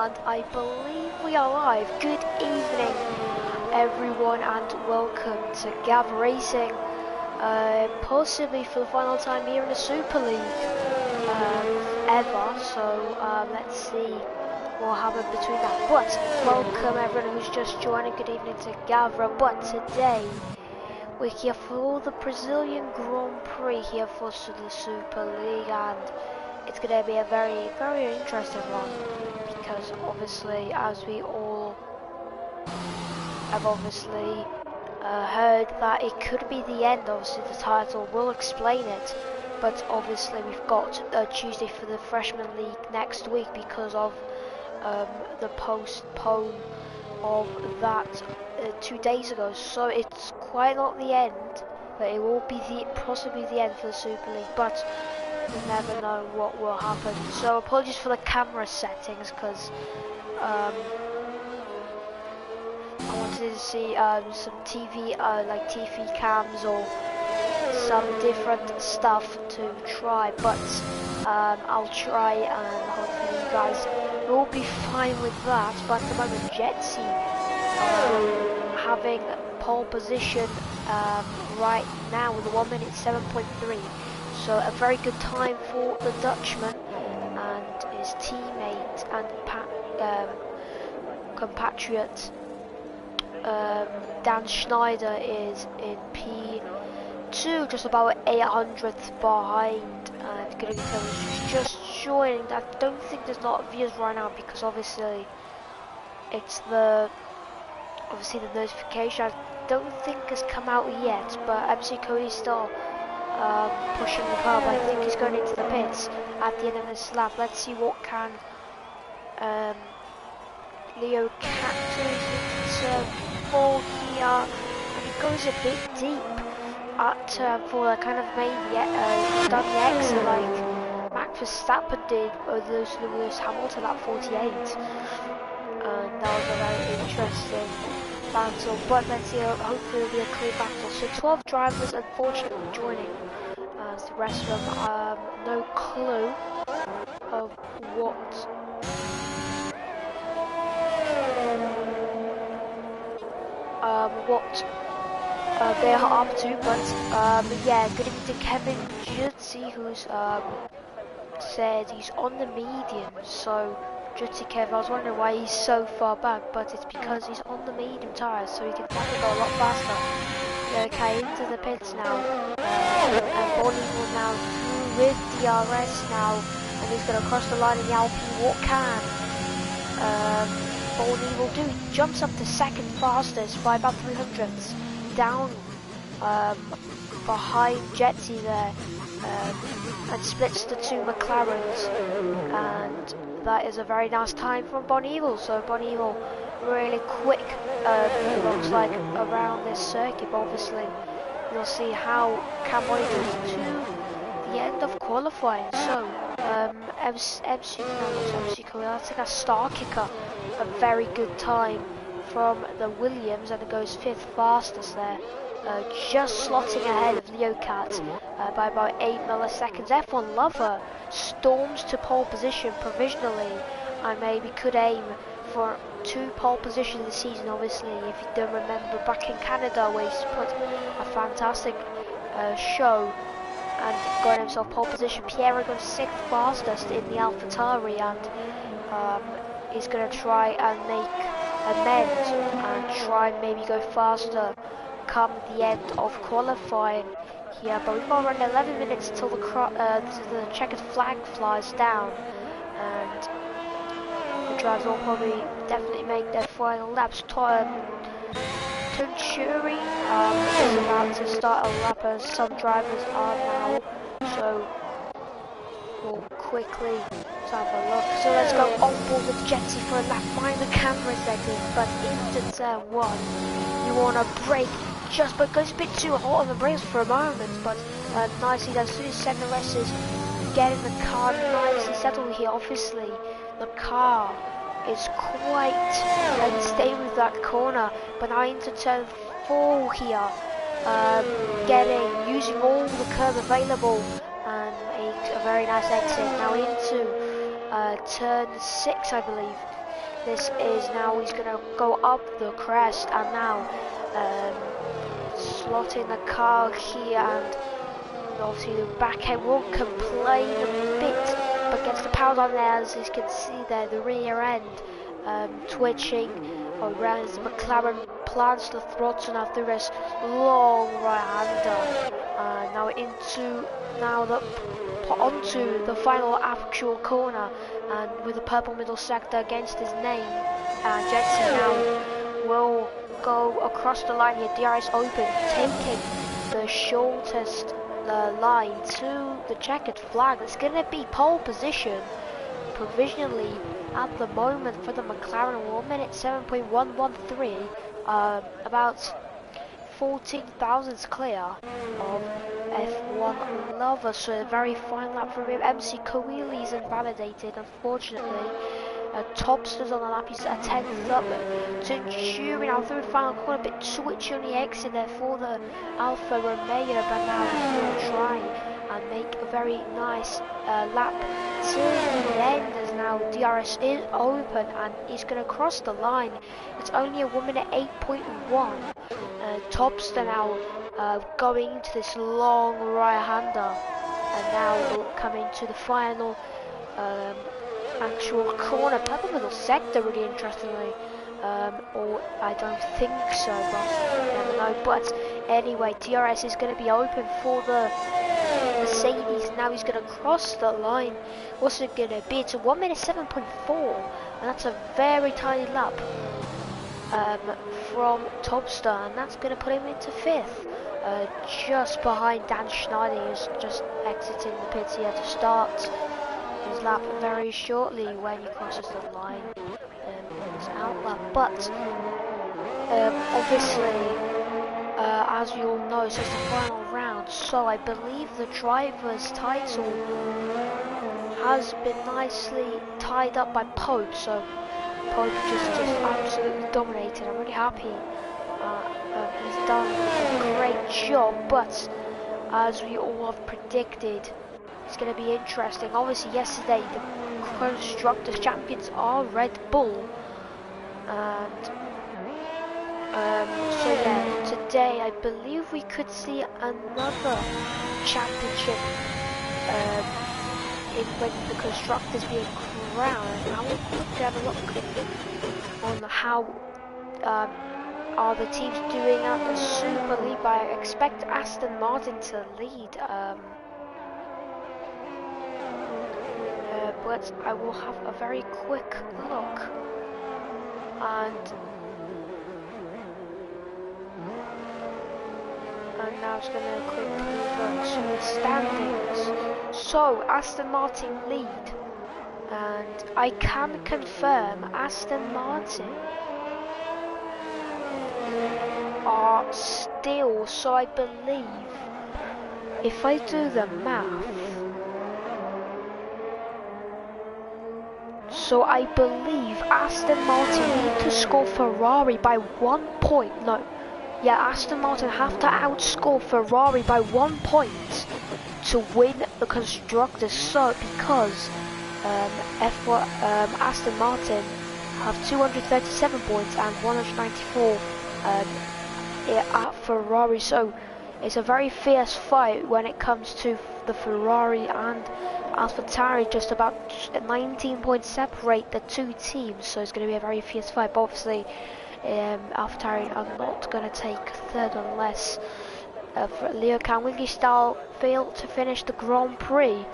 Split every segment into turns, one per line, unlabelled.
and I believe we are live. Good evening everyone and welcome to Gavra Racing, possibly for the final time here in the Super League ever, so let's see what will happen between that. But welcome everyone who's just joining, good evening to Gavra. But today we're here for the Brazilian Grand Prix here for the Super League, and it's going to be a very, very interesting one, because obviously, as we all have obviously heard, that it could be the end. Obviously the title will explain it, but obviously we've got Tuesday for the Freshman League next week because of the postpone of that 2 days ago, so it's quite not the end, but it will be possibly the end for the Super League, but you never know what will happen. So apologies for the camera settings, because I wanted to see some TV, like TV cams or some different stuff to try, but I'll try and hopefully you guys will be fine with that. But at the moment, Jetsi having pole position right now with a 1 minute 7.3. So a very good time for the Dutchman, and his teammate and compatriot Dan Schneider is in P2, just about 800th behind, and going to be just joining. I don't think there's not viewers right now because obviously it's the notification I don't think has come out yet, but MC Cody's still pushing the car, but I think he's going into the pits at the end of this lap. Let's see what can Leo capture turn 4 here, and he goes a bit deep at turn 4. That kind of made done the exit like Max Verstappen did with Lewis Hamilton at 48, and that was a very interesting battle. But let's see, hopefully it'll be a clear battle. So 12 drivers unfortunately joining, as the rest of them no clue of what they are up to. But yeah, good evening to Kevin Jutsi, who's said he's on the medium. So Jutsi Kev, I was wondering why he's so far back, but it's because he's on the medium tyres, so he can definitely go a lot faster. Okay, into the pits now, and Bonnie will now through with DRS now, and he's going to cross the line in the Alpine. What can Bonnie will do? He jumps up to second fastest by about 300ths, down behind Jetsi there, and splits the two McLarens, and that is a very nice time from Bonnie Evil. So Bonnie Evil really quick, it looks like, around this circuit, but obviously you'll see how Bonnie does to the end of qualifying. So MC Cole, that's like a star kicker, a very good time from the Williams, and it goes 5th fastest there, just slotting ahead of Leo Cat by about 8 milliseconds. F1 Lover storms to pole position provisionally, and maybe could aim for 2 pole positions this season. Obviously, if you don't remember, back in Canada where he's put a fantastic show and got himself pole position. Pierre goes 6th fastest in the AlphaTauri, and he's going to try and make amends and try and maybe go faster come the end of qualifying here. But we've got around 11 minutes till the checkered flag flies down, and the drivers will probably definitely make their final laps. Tuncuri is about to start a lap, as some drivers are now, so we'll quickly have a look. So let's go on board with Jetsi for a lap. Mind the camera settings, but into turn 1 you want to brake just, but goes a bit too hot on the brakes for a moment, but nicely done. As soon as Senderes is getting the car nicely settled here, obviously the car is quite unstable with that corner, but now into turn 4 here, using all the curb available, and makes a very nice exit. Now into turn 6, I believe. this is now, he's going to go up the crest, and now slotting the car here, and obviously the back end will complain a bit, but gets the power on there, as you can see there, the rear end twitching around as McLaren plans to throttle now through this long right-hander, onto the final actual corner, and with the purple middle sector against his name, Jetson now will go across the line here. DRS open, taking the shortest line to the checkered flag. It's going to be pole position provisionally at the moment for the McLaren. 1 minute 7.113, about 14 thousandths clear of F1 lover, so a very fine lap from him. MC Kawili is invalidated, unfortunately. Topsters on the lap, he's a 10th up to Jury now through the final corner, a bit twitchy on the exit there for the Alfa Romeo, but now he'll try and make a very nice lap to the end, as now DRS is open and he's going to cross the line. It's only a 1 minute 8.1. Topster now going into this long right-hander, and now we'll come into the final actual corner. Purple middle sector, really interestingly, or I don't think so, but you never know. But anyway, DRS is going to be open for the Mercedes. Now he's going to cross the line. What's it going to be? It's a 1 minute 7.4, and that's a very tiny lap from Topstar, and that's going to put him into 5th, just behind Dan Schneider, who's just exiting the pits here to start his lap very shortly when he crosses the line in his out lap. But obviously, as you all know, so it's the final round, so I believe the driver's title has been nicely tied up by Pope, so Pope just absolutely dominated. I'm really happy. He's done a great job, but as we all have predicted, it's going to be interesting. Obviously yesterday the Constructors Champions are Red Bull, and so yeah, today I believe we could see another championship when the Constructors being crowned. And I will quickly have a look on how are the teams doing at the Super League, but I expect Aston Martin to lead. But I will have a very quick look, and now it's going to quickly go to the standings. So Aston Martin lead, and I can confirm Aston Martin are still, so I believe, if I do the math, so I believe Aston Martin need to score Ferrari by 1 point. No, yeah, Aston Martin have to outscore Ferrari by 1 point to win the Constructors. So because Aston Martin have 237 points and 194 at Ferrari, so it's a very fierce fight when it comes to the Ferrari and AlphaTauri. Just about 19 points separate the two teams, so it's going to be a very fierce fight. But obviously AlphaTauri are not going to take third unless Leo Wilgistal failed to finish the Grand Prix,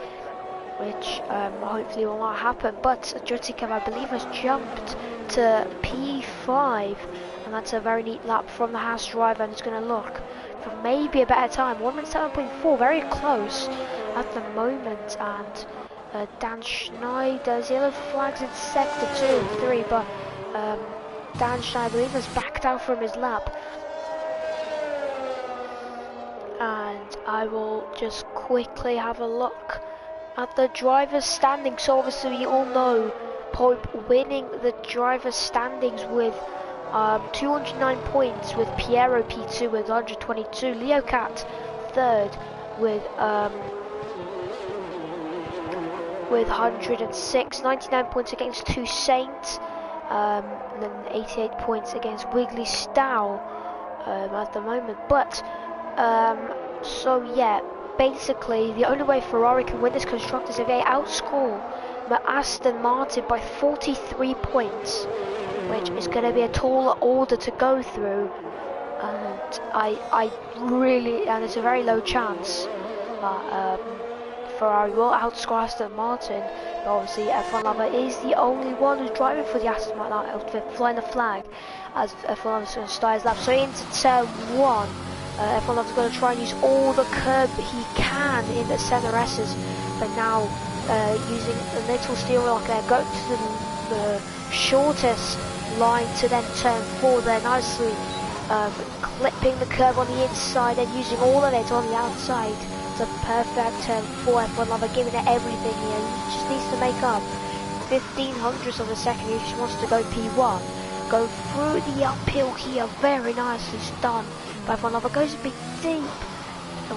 which hopefully will not happen. But Jutikov, I believe, has jumped to P5, and that's a very neat lap from the Haas driver, and it's going to look for maybe a better time. 1 minute 7.4, very close at the moment. And Dan Schneider's yellow flags in sector 2 and 3, but Dan Schneider, I believe, has backed out from his lap. And I will just quickly have a look at the driver's standings. So obviously you all know Pope winning the driver's standings with 209 points, with Piero P2 with 122, Leo Cat third with 106, 99 points against Toussaint, and then 88 points against Wiggly Stow at the moment. But so yeah, basically the only way Ferrari can win this constructors is if they outscore Aston Martin by 43 points, which is going to be a tall order to go through, and I really, and it's a very low chance that Ferrari will outscore Aston Martin. But obviously F1 Lover is the only one who's driving for the Aston Martin outfit, flying the flag as F1 Lover's going to start his lap. So into turn 1, F1 Lover's going to try and use all the curb he can in the center S's, but now using a little steering wheel like go to the shortest line to then turn 4 there nicely, clipping the curb on the inside and using all of it on the outside. It's a perfect turn for F1 Lover, giving it everything here. He just needs to make up 1500ths of a second. He just wants to go P1. Go through the uphill here, very nicely done. But F1 Lover goes a bit deep,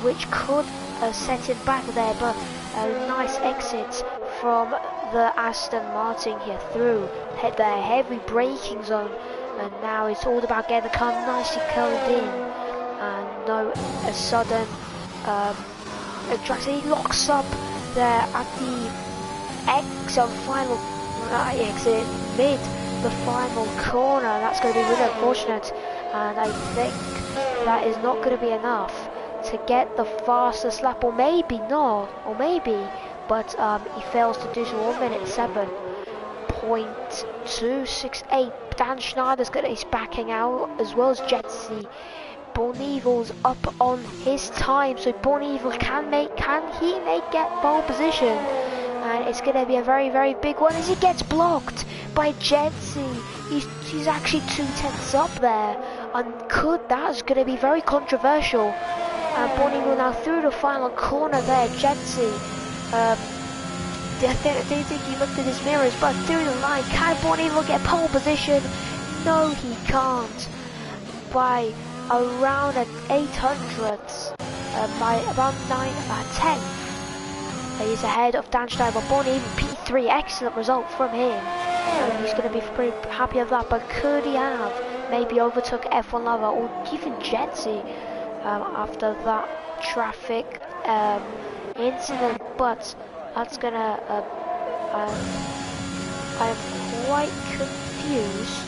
which could set him back there, but a nice exit from the Aston Martin here through their heavy braking zone. And now it's all about getting the car nicely curled in, and no a sudden he locks up there at the final exit mid the final corner. That's going to be really unfortunate, and I think that is not going to be enough to get the fastest lap, or maybe not, but he fails to do so. 1 minute 7.268. Dan Schneider's he's backing out, as well as Jetsy. Borneval's up on his time, so Borneval can he get pole position? And it's going to be a very, very big one as he gets blocked by Jetsy. He's actually 2/10 up there, and that's going to be very controversial. And Borneval now through the final corner there. Jetsy, I don't think he looked at his mirrors, but through the line, can Borneval get pole position? No, he can't. By around an 800ths, by around 10. He's ahead of Dan Schneider, Borneval P3, excellent result from him. He's going to be pretty happy with that, but could he have maybe overtook F1 Lover or even Jetsy after that traffic incident? But that's gonna, I'm quite confused.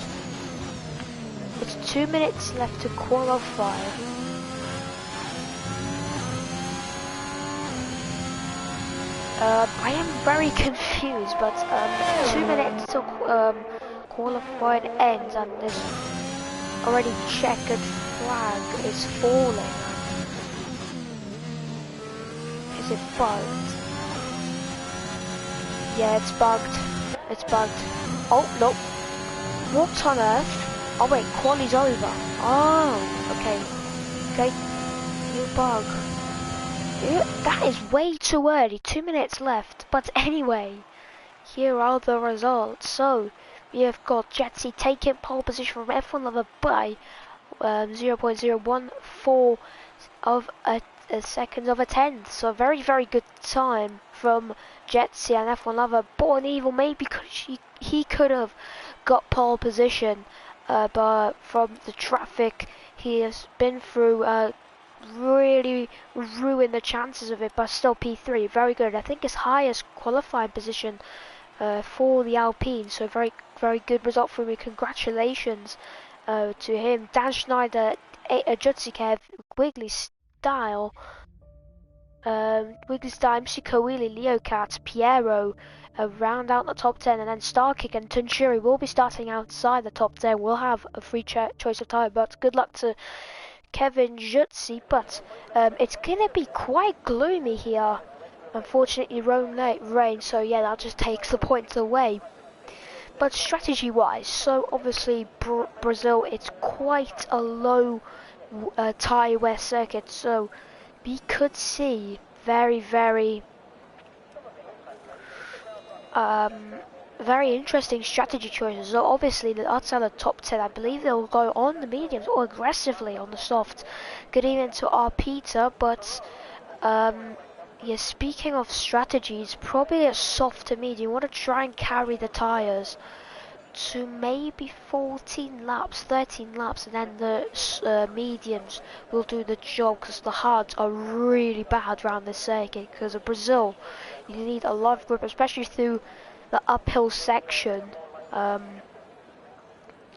It's 2 minutes left to qualify. I am very confused, but 2 minutes till qualified ends, and this already checkered flag is falling. Is it bugged? Yeah, it's bugged. It's bugged. Oh, no. What on earth? Oh wait, quali's over. Oh, okay. Okay, new bug. That is way too early, 2 minutes left. But anyway, here are the results. So, we have got Jetsy taking pole position from F1 Lover by 0.014 of a seconds of a tenth. So, very, very good time from Jetsy and F1 Lover. Borneval, maybe he could have got pole position, but from the traffic he has been through, really ruined the chances of it, but still P3, very good. I think his highest qualifying position for the Alpine, so very, very good result for me. Congratulations to him. Dan Schneider, Jutsikev, Wiggly Style, MC Coeli, Leocat, Piero round out the top 10, and then Starkick and Tunsuri will be starting outside the top 10. We'll have a free choice of time, but good luck to Kevin Jutsi. But it's gonna be quite gloomy here. Unfortunately, rain, so yeah, that just takes the points away. But strategy-wise, so obviously Brazil, it's quite a low tyre wear circuit, so we could see very, very very interesting strategy choices. So obviously outside the top 10, I believe they'll go on the mediums or aggressively on the soft. Good evening to our Peter, but yeah, speaking of strategies, probably a soft to medium. You want to try and carry the tyres to maybe 14 laps, 13 laps, and then the mediums will do the job, because the hards are really bad around this circuit. Because of Brazil, you need a lot of grip, especially through the uphill section.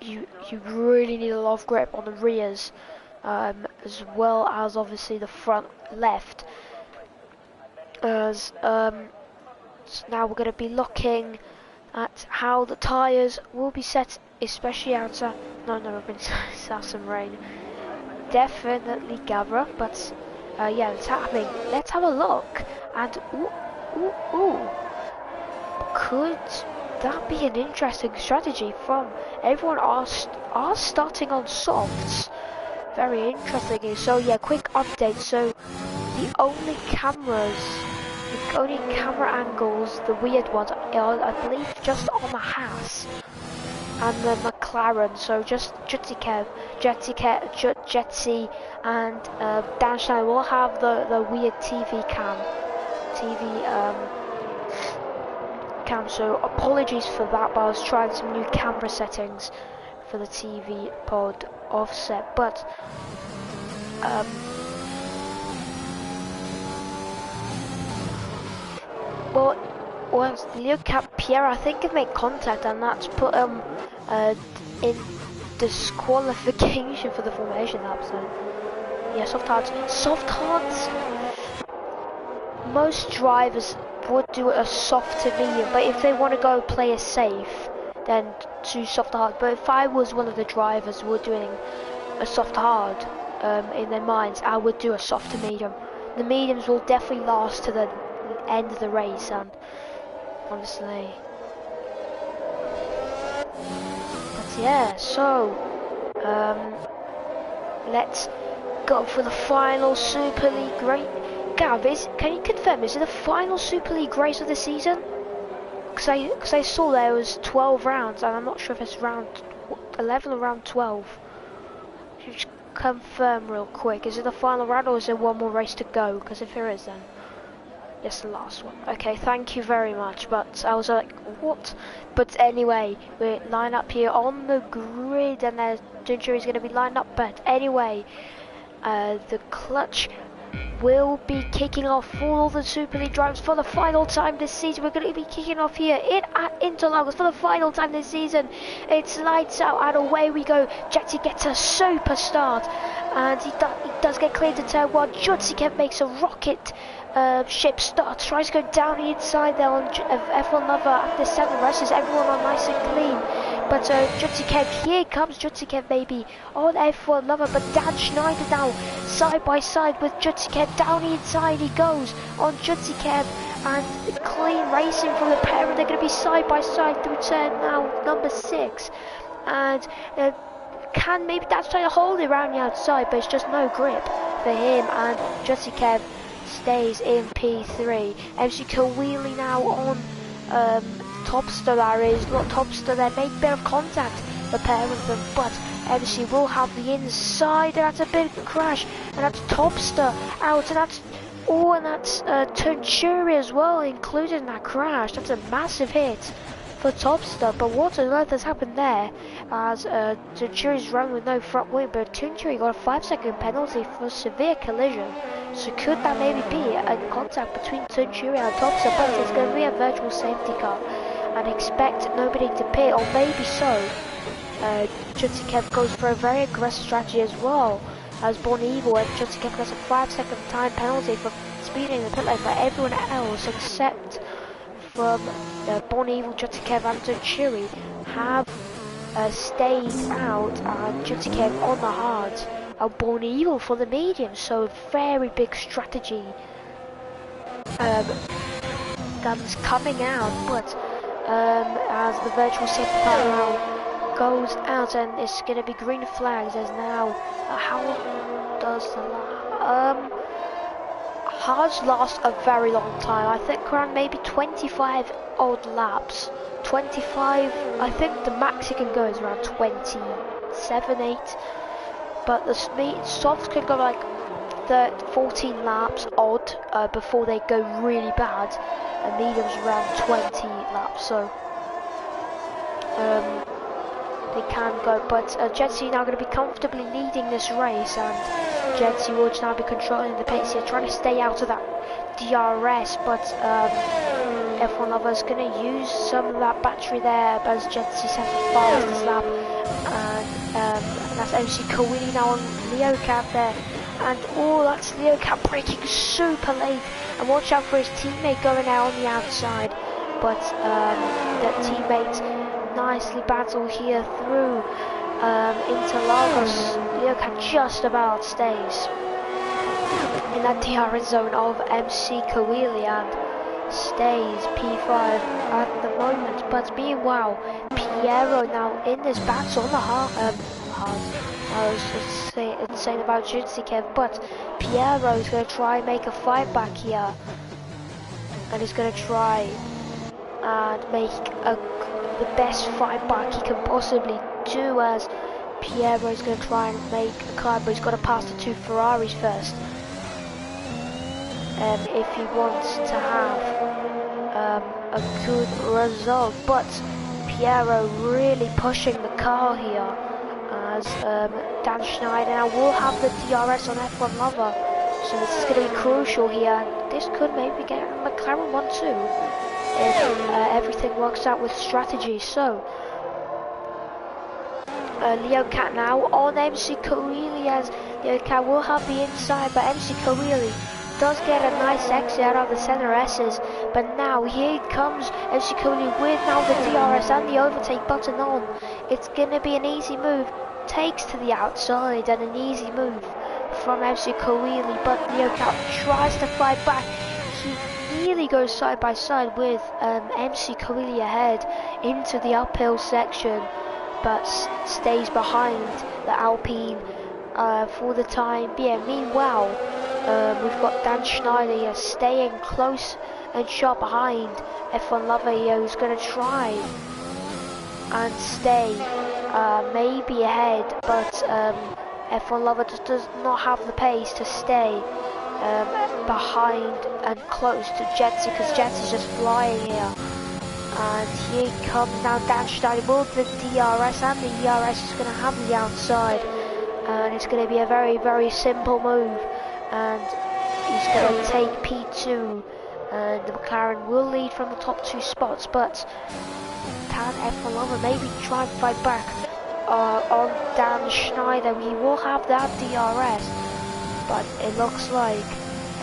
You really need a lot of grip on the rears, as well as obviously the front left. As so now we're going to be looking at how the tyres will be set, especially outside. No, we're going to have some rain. Definitely Gavra, but yeah, it's happening. Let's have a look. And ooh, could that be an interesting strategy from everyone? Are starting on softs. Very interesting. So yeah, quick update. So the only camera angles, the weird ones, are, I believe, just on the Haas and the McLaren. So just Jetsy, and Downshine will have the weird TV cam. So apologies for that, but I was trying some new camera settings for the TV pod offset. But well, Leo Pierre, I think, have made contact, and that's put in disqualification for the formation lap. So yeah, soft hards. Most drivers would do a soft to medium, but if they want to go play it safe, then do soft to hard. But if I was one of the drivers who were doing a soft hard in their minds, I would do a soft to medium. The mediums will definitely last to the end of the race, and honestly, but yeah. So let's go for the final Super League race. Gav, can you confirm, is it the final Super League race of the season? Because I saw there was 12 rounds, and I'm not sure if it's round 11 or round 12. Just confirm real quick, is it the final round, or is there one more race to go? Because if there is, then it's the last one. Okay, thank you very much. But I was like, what? But anyway, we're lined up here on the grid, and there's Ginger is going to be lined up. But anyway, the clutch will be kicking off for all the Super League drivers for the final time this season. We're going to be kicking off here at Interlagos for the final time this season. It's lights out and away we go. Jetty gets a super start, and he does get cleared to turn one. Jutsikev makes a rocket ship start, tries to go down the inside there on F1 Lover after 7 rushes, everyone on nice and clean. But Jutsikev, here comes Jutsikev baby on F1 Lover, but Dan Schneider now side by side with Jutsikev, down the inside he goes on Jutsikev, and clean racing from the pair, and they're going to be side by side through turn now number 6, and can maybe that's trying to hold it around the outside, but it's just no grip for him, and Jutsikev stays in P3. MC Kawili now on Topster, there is not Topster there, made a bit of contact, the pair of them, but MC will have the inside, and that's a big crash, and that's Topster out, and that's Tuncuri as well included in that crash. That's a massive hit for Topster, but what on earth has happened there, as Tuncuri's run with no front wing, but Tuncuri got a 5-second penalty for severe collision. So could that maybe be a contact between Tuncuri and Topster, but it's going to be a virtual safety car, and expect nobody to pit, or maybe so. Jutsikev goes for a very aggressive strategy as well, as Born Evil, and Jutsikev gets a 5-second time penalty for speeding the pit lane, but everyone else except from Born Evil, Jutsikev and Tuncuri have stayed out, and Jutsikev on the hards, and Born Evil for the medium. So very big strategy guns coming out, but as the virtual safety car now goes out, and it's going to be green flags. There's now how does the hards last a very long time. I think around maybe 25 odd laps. 25, I think the max you can go is around 27, 8. But the softs can go like 14 laps odd before they go really bad, and mediums around 20 laps. So definitely can go, but Jetsi now going to be comfortably leading this race, and Jetsi will now be controlling the pace here, trying to stay out of that DRS, but F1 Lover's going to use some of that battery there as Jetsi set the fastest lap, and that's MC Kawili now on Leocat there, and oh, that's Leocat braking super late, and watch out for his teammate going out on the outside, but that teammate nicely battle here through Interlagos. Leocat just about stays in that DRS zone of MC Kawili and stays P5 at the moment. But meanwhile, Piero now in this battle on the hard. I was saying about Jutsi Kev, but Piero is going to try and make a fight back here, and he's going to try and make the best fight back he can possibly do, as Piero is going to try and make a climb, but he's got to pass the two Ferraris first if he wants to have a good result. But Piero really pushing the car here, as Dan Schneider now will have the DRS on F1 Lover, so this is going to be crucial here. This could maybe get a McLaren 1-2 if everything works out with strategy. So Leocat now on MC Kawili, as Leocat will have the inside, but MC Kawili does get a nice exit out of the center S's, but now here comes MC Kawili with now the DRS and the overtake button on. It's gonna be an easy move, takes to the outside, and an easy move from MC Kawili, but Leocat tries to fight back. He nearly goes side by side with MC Kawili ahead into the uphill section, but stays behind the Alpine for the time being. Meanwhile, we've got Dan Schneider here staying close and sharp behind F1 Lover here, who's going to try and stay maybe ahead, but F1 Lover just does not have the pace to stay behind and close to Jetsi, because Jetsi's just flying here. And here comes now Dan Schneider with the DRS, and the ERS is going to have the outside, and it's going to be a very, very simple move, and he's going to take P2, and the McLaren will lead from the top two spots, but can F1 Lover maybe try and fight back on Dan Schneider? He will have that DRS, but it looks like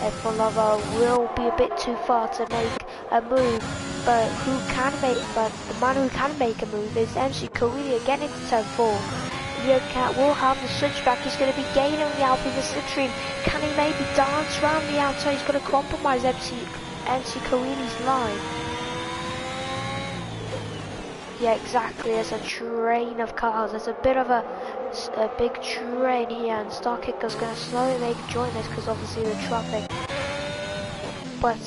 F1 Lover will be a bit too far to make a move, but the man who can make a move is MC Kawili again into turn 4. Leocat will have the switchback, he's going to be gaining the Alpine, the slipstream. Can he maybe dance around the outside? He's going to compromise MC Kawili's line. Yeah, exactly, there's a train of cars, there's a bit of a big train here, and Star Kicker's going to slowly make a join this because obviously the traffic. But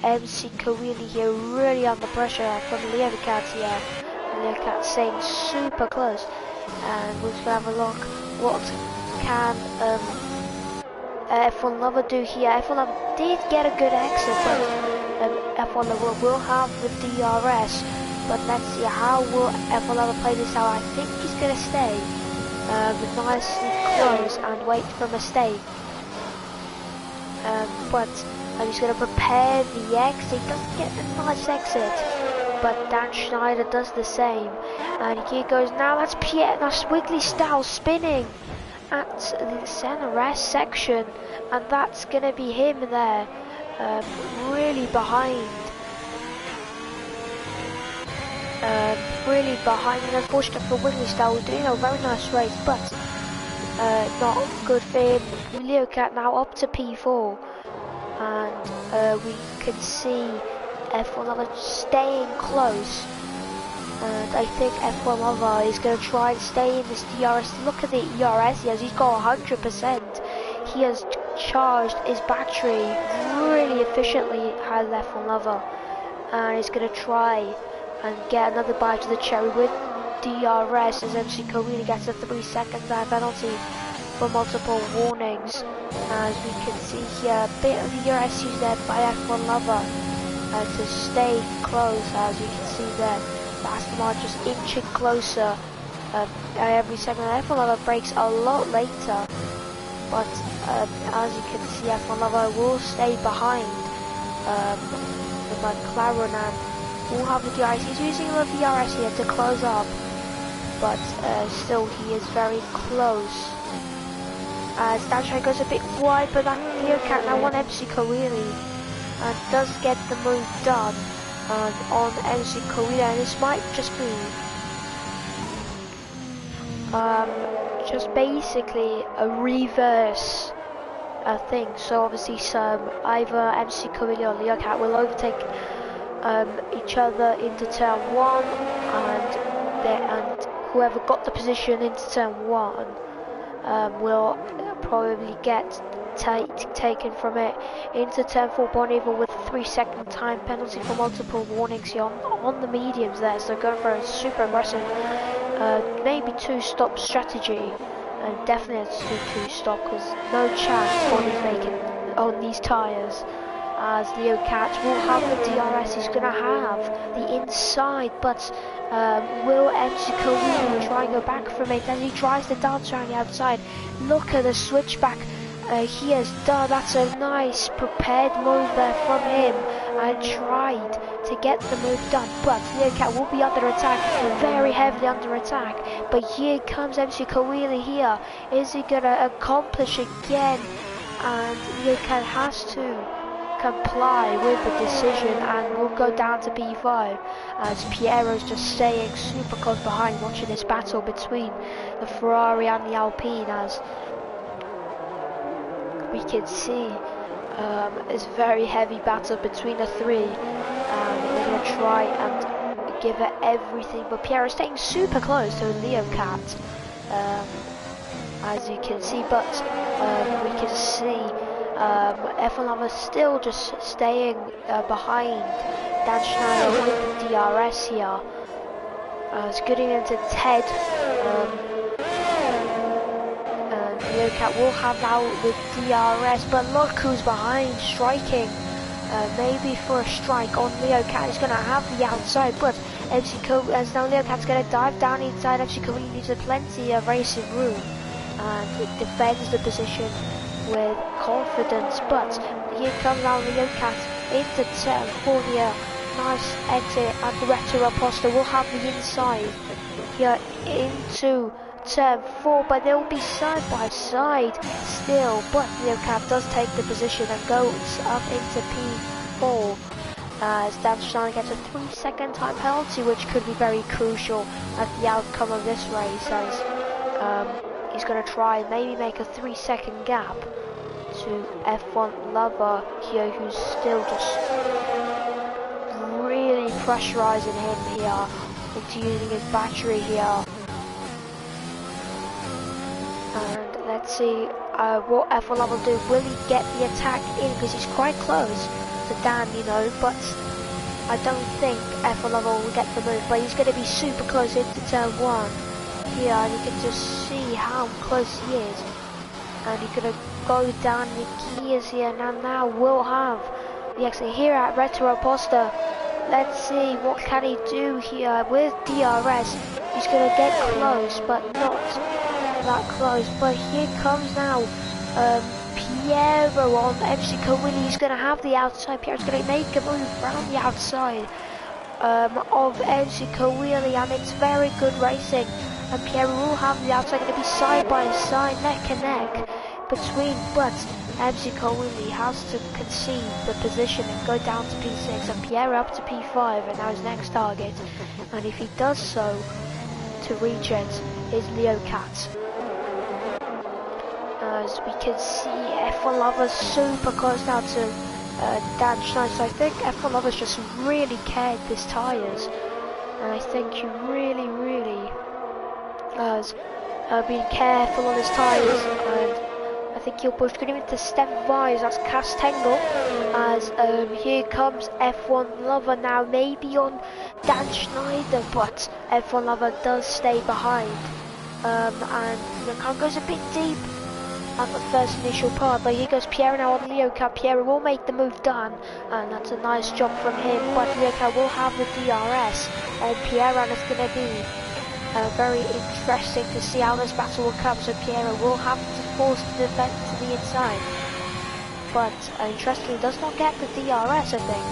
MC Kawili here really under pressure from Leocat here. Leocat staying super close, and we're going to have a look what can F1 Lover do here. F1 Lover did get a good exit, but F1 Lover will have the DRS. But let's see, how will F1 Lover play this out? I think he's going to stay nicely close and wait for a mistake. But he's going to prepare the exit. He doesn't get a nice exit, but Dan Schneider does the same. And here goes now, that's Pierre, that's Wiggly Style spinning at the center S section, and that's going to be him there, really behind. And unfortunately for Wiggly Style, doing a very nice race, but not good for him. Leocat now up to P4, and we can see F1 Lover staying close, and I think F1 Lover is going to try and stay in this DRS. Look at the ERS he has, he's got 100%. He has charged his battery really efficiently, has F1 Lover, and he's going to try and get another bite of the cherry with DRS, as MC Kawili gets a 3-second time penalty for multiple warnings. As we can see here, a bit of DRS used there by F1 Lover to stay close, as you can see there. Aston Martin just inching closer every second. F1 Lover brakes a lot later, but as you can see, F1 Lover will stay behind the McLaren and will have the DRS. He's using the DRS here to close up, but still he is very close. As Danshine goes a bit wide, but that Leocat now on MC Kawili and does get the move done on MC Kawili, and this might just be just basically a reverse thing. So obviously either MC Kawili or Leocat will overtake each other into turn 1, and whoever got the position into turn 1 will probably get taken from it into turn 4. Bonneville with a 3-second time penalty for multiple warnings here on the mediums there, so going for a super aggressive maybe 2-stop strategy, and definitely a 2-stop because no chance Bonnie's making on these tyres. As Leocat will have the DRS, he's going to have the inside, but will MC Kawili try and go back from it as he tries to dance around the outside? Look at the switchback he has done. That's a nice prepared move there from him, and tried to get the move done, but Leocat will be under attack, very heavily under attack. But here comes MC Kawili here. Is he going to accomplish again? And Leocat has to comply with the decision and will go down to P5 as Piero's just staying super close behind, watching this battle between the Ferrari and the Alpine. As we can see this very heavy battle between the three, and they're going to try and give it everything, but Piero's staying super close to Leocat, as you can see, but we can see F1 Lover still just staying behind Dan Schneider with the DRS here. It's getting into Ted, and Leocat will have now the DRS, but look who's behind, striking, maybe for a strike on Leocat. He's going to have the outside, but FC Co, as now Leocat's going to dive down inside. FC Co needs plenty of racing room, and it defends the position with confidence, but here comes now Leocat into turn 4 here. Nice exit, and the Retro Apostle will have the inside here into turn 4, but they will be side by side still, but Leocat does take the position and goes up into P4 as Dan Stein gets a 3-second time penalty, which could be very crucial at the outcome of this race, as he's going to try and maybe make a 3-second gap to F1 Lover here, who's still just really pressurizing him here into using his battery here. And let's see what F1 Lover will do. Will he get the attack in? Because he's quite close to Dan, you know, but I don't think F1 Lover will get the move, but he's going to be super close into turn 1 here, and you can just see how close he is, and he's going to go down the gears here. Now we'll have the exit here at Retro Aposta. Let's see what can he do here with DRS. He's going to get close, but not that close. But here comes now Piero on MC Kawili. He's going to have the outside. Piero's going to make a move around the outside of MC Kawili, and it's very good racing. And Piero will have the outside, going to be side by side, neck and neck between, but MC Kawili has to concede the position and go down to P6, and Piero up to P5, and now his next target, and if he does so to reach it, is Leocat. As we can see, F1 Lover's super close now to Dan Schneider, so I think F1 Lover's just really cared his tyres, and I think he really has been careful on his tyres, and I think he'll push him into Step 5 as Castangle, as here comes F1 Lover now, maybe on Dan Schneider, but F1 Lover does stay behind, and the car goes a bit deep at the first initial part, but here goes Piero now on Leocat. Piero will make the move done, and that's a nice job from him, but Leocat will have the DRS, and Piero is going to be Very interesting to see how this battle will come. So Piero will have to force the defense to the inside. But interestingly, does not get the DRS, I think.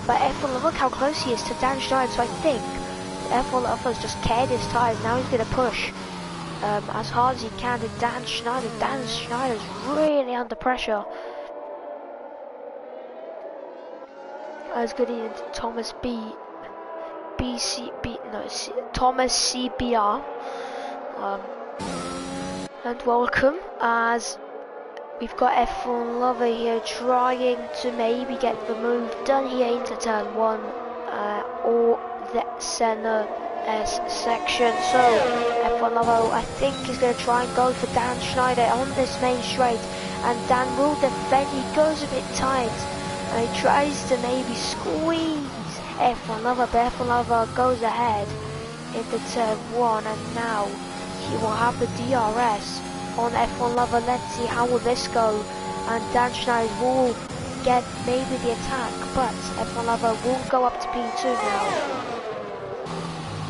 But F1, look how close he is to Dan Schneider. So I think F1 has just cared his tires. Now he's going to push as hard as he can to Dan Schneider. Dan Schneider's really under pressure. As good as Thomas Thomas CBR. And welcome, as we've got F1 Lover here trying to maybe get the move done here into turn 1 or the center S section. So F1 Lover, I think, is going to try and go for Dan Schneider on this main straight, and Dan will defend. He goes a bit tight and he tries to maybe squeeze F1 Lover, but F1 Lover goes ahead into turn 1, and now he will have the DRS on F1 Lover. Let's see how will this go, and Dan Schneider will get maybe the attack, but F1 Lover will go up to P2 now.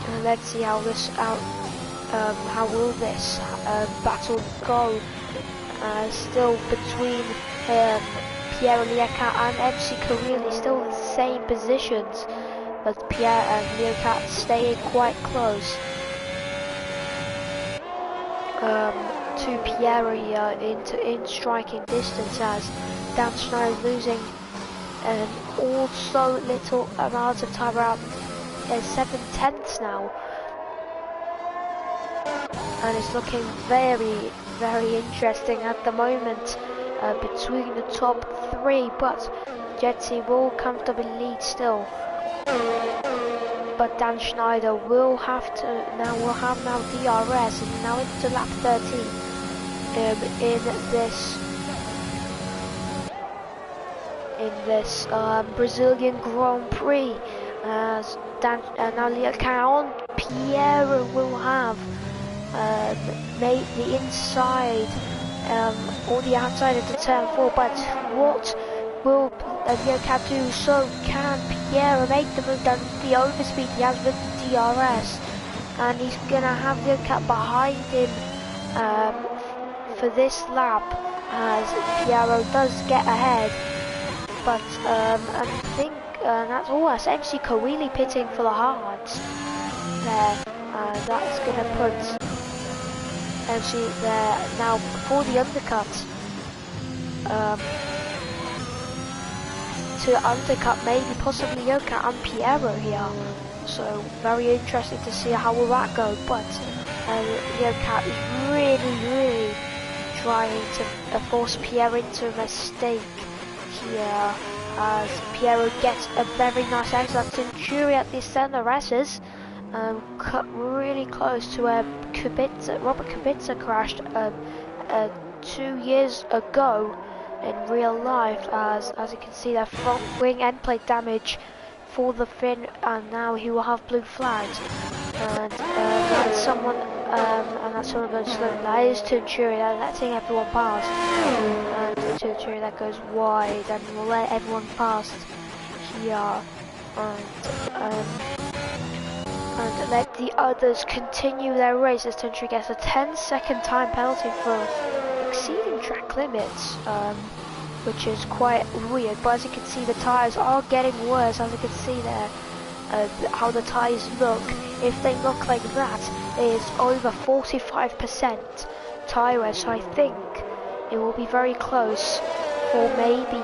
And let's see how this how will this battle go? Still between Pierre Liacat and MC Carilli, still in the same positions, but Pierre and Liacat staying quite close to Pierre here in striking distance, as Dan Schneider is losing also little amount of time, around 7/10 now, and it's looking very, very interesting at the moment between the top 3, but Jetty will comfortably lead still. But Dan Schneider will have now DRS, and now into lap 13 in this Brazilian Grand Prix. As now Leocaron Pierre will have made the inside or the outside into turn 4, but what will Leocat do? So can Pierre make the move down the overspeed he has with the DRS, and he's gonna have Leocat behind him for this lap, as Piero does get ahead. But I think that's all. That's MC Carilli pitting for the hards there. That's gonna put MC there now for the undercut. To undercut maybe possibly Yoka and Piero here. So very interesting to see how will that go. But Yoka is really trying to force Piero into a mistake here, as Piero gets a very nice exit. Centuri at the center S's, cut really close to where Robert Kubica crashed 2 years ago in real life, as you can see, their front wing end plate damage for the Finn, and now he will have blue flags. And that's someone going to slow. That is Centuri, letting everyone pass. And Centuri that goes wide, and will let everyone pass here. And let the others continue their race, as Centuri gets a 10-second time penalty for exceeding track limits, which is quite weird. But as you can see, the tyres are getting worse. As you can see there, how the tyres look. If they look like that, it is over 45% tyre wear. So I think it will be very close for maybe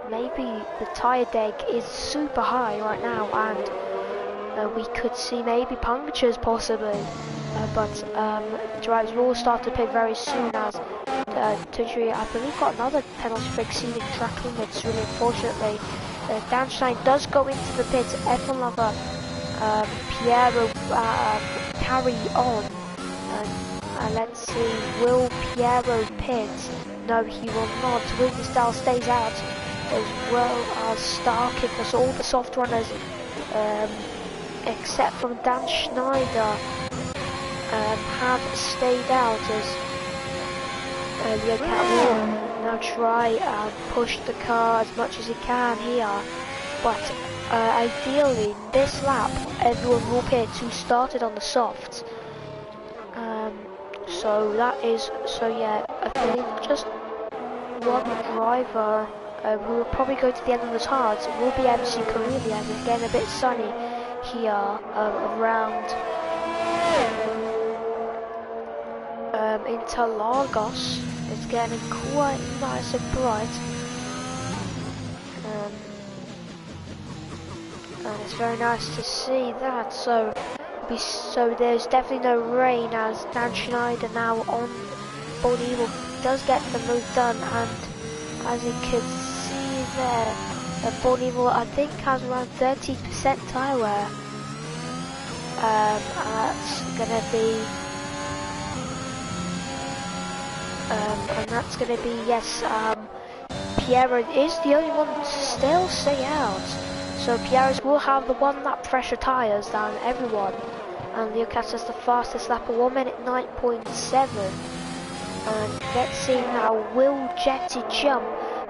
maybe the tyre deck is super high right now, and we could see maybe punctures possibly. But drivers will start to pit very soon, as Centuri, I believe, got another penalty for exceeding track limits, really unfortunately. Dan Schneider does go into the pit. F1 Lover Piero carry on, and let's see, will Piero pit? No, he will not. Wiggenstall stays out, as well as Starkick. So all the soft runners, except from Dan Schneider, have stayed out, as Leocat will now try and push the car as much as he can here. but ideally this lap everyone will pit who started on the softs. So that is, so yeah, I believe just one driver who will probably go to the end of the hards will be MC Corelli, as it's getting a bit sunny here around Interlagos. It's getting quite nice and bright, and it's very nice to see that. So there's definitely no rain, as Dan Schneider now on Born Evil does get the move done, and as you can see there, Born Evil I think has around 30% tyre wear. That's gonna be yes. Piero is the only one to still stay out, so Piero's will have the 1 lap pressure tyres than everyone, and Lucas has the fastest lap of 1 minute 9.7. And let's see now, will Jetty jump?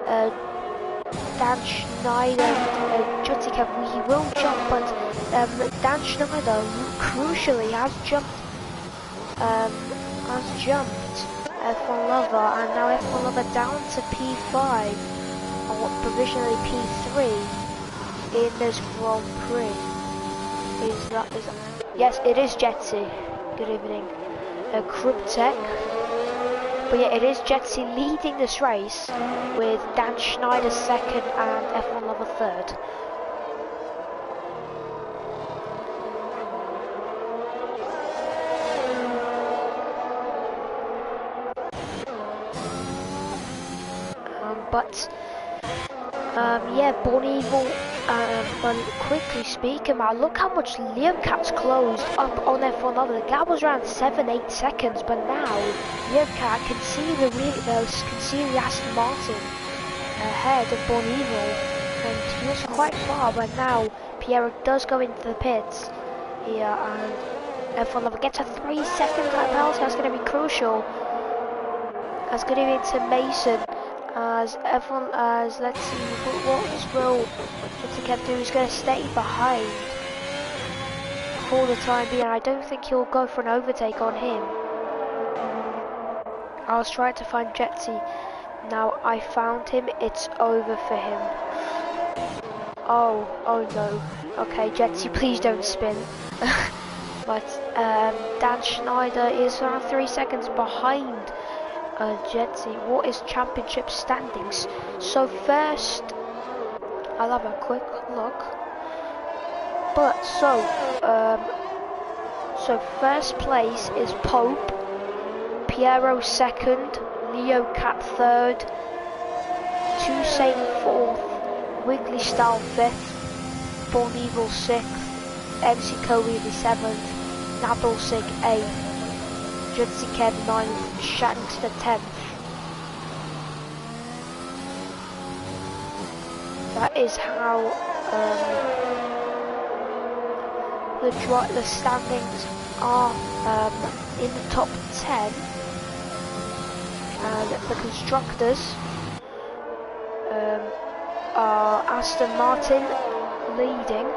Dan Schneider, he will jump, but Dan Schneider crucially has jumped F1 Lover, and now F1 Lover down to P5, or provisionally P3 in this Grand Prix. Yes, it is Jetty. Good evening. Cryptech. But yeah, it is Jetty leading this race with Dan Schneider second and F1 Lover third. Yeah, Born Evil, but quickly speaking about, look how much Liam Cat's closed up on F1 Lover. The gap was around 7-8 seconds, but now Liam Cat can see the Aston Martin ahead of Born Evil, and he was quite far, but now Piero does go into the pits here, and F1 Lover gets a 3-second lap penalty. That's going to be crucial. That's going to be to Mason. Let's see, what will Jetty do? He's going to stay behind for the time being. I don't think he'll go for an overtake on him. I was trying to find Jetty. Now I found him. It's over for him. Oh no. Okay, Jetty, please don't spin. But Dan Schneider is around 3 seconds behind Jetty. What is championship standings? So first, I'll have a quick look. But so first place is Pope, Piero second, Leo Cat third, Toussaint fourth, Wiggly Style fifth, Born Evil sixth, MC Cowie seventh, Nabil Sig eighth, Jetty Kev 9th, Shanks the 10th. That is how the standings are in the top 10. And the constructors are Aston Martin leading,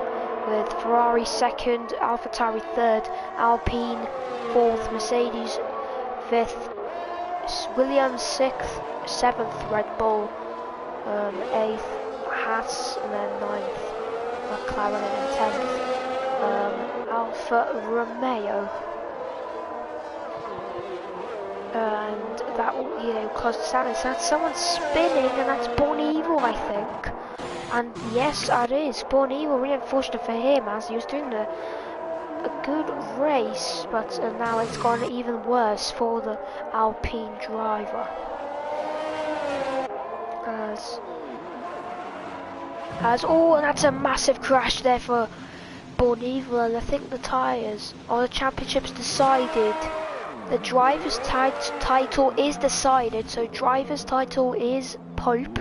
with Ferrari second, AlphaTauri third, Alpine fourth, Mercedes fifth, Williams sixth, seventh, Red Bull eighth, Haas, and then ninth, McLaren, and 10th, Alfa Romeo. And that will, close the standings. That's someone spinning, and that's Born Evil, I think. And yes, that is Born Evil. Really unfortunate for him, as he was doing a good race, but now it's gone even worse for the Alpine driver. And that's a massive crash there for Born Evil, and I think the tyres or the championship's decided. The driver's title is decided, so driver's title is Pope.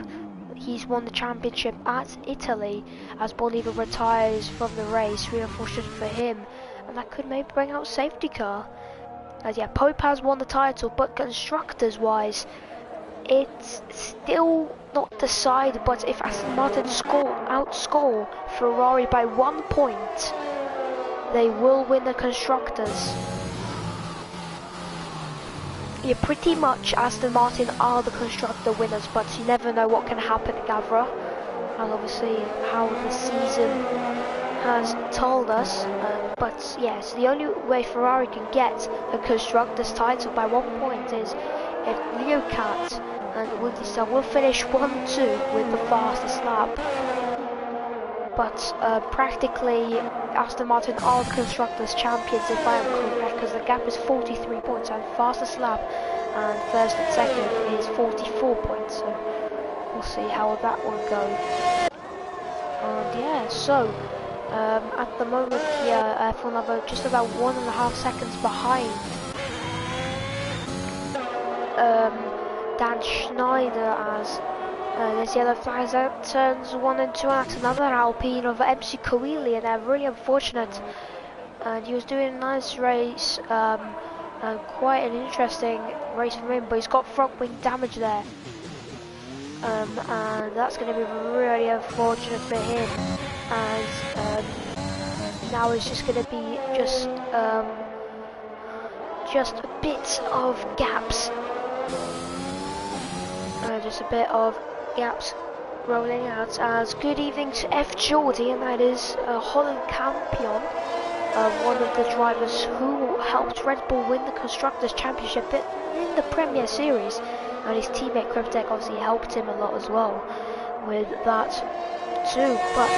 He's won the championship at Italy, as Born Evil retires from the race. Really unfortunate for him, and that could maybe bring out safety car. As yeah, Pope has won the title, but constructors wise, it's still not decided, but if Aston Martin outscore Ferrari by 1 point, they will win the Constructors. Yeah, pretty much Aston Martin are the constructor winners, but you never know what can happen, Gavra. And obviously how the season has told us. But yes, the only way Ferrari can get the constructors title by 1 point is if Leo Cat and Woody will finish 1-2 with the fastest lap. But practically Aston Martin are constructors champions if I am correct, because the gap is 43 points and fastest lap and first and second is 44 points, so we'll see how that will go. And yeah, so at the moment here F1 are just about 1.5 seconds behind Dan Schneider as this yellow flag out turns 1 and 2 at another Alpine of MC Coeli, and they're really unfortunate. And he was doing a nice race, and quite an interesting race for him, but he's got front wing damage there, and that's going to be really unfortunate for him. And now it's just going to be just a bit of gaps. Just a bit of gaps rolling out as good evening to F. Jordy, and that is Holland Campion, one of the drivers who helped Red Bull win the Constructors' Championship in the Premier Series, and his teammate Cryptek obviously helped him a lot as well with that too. But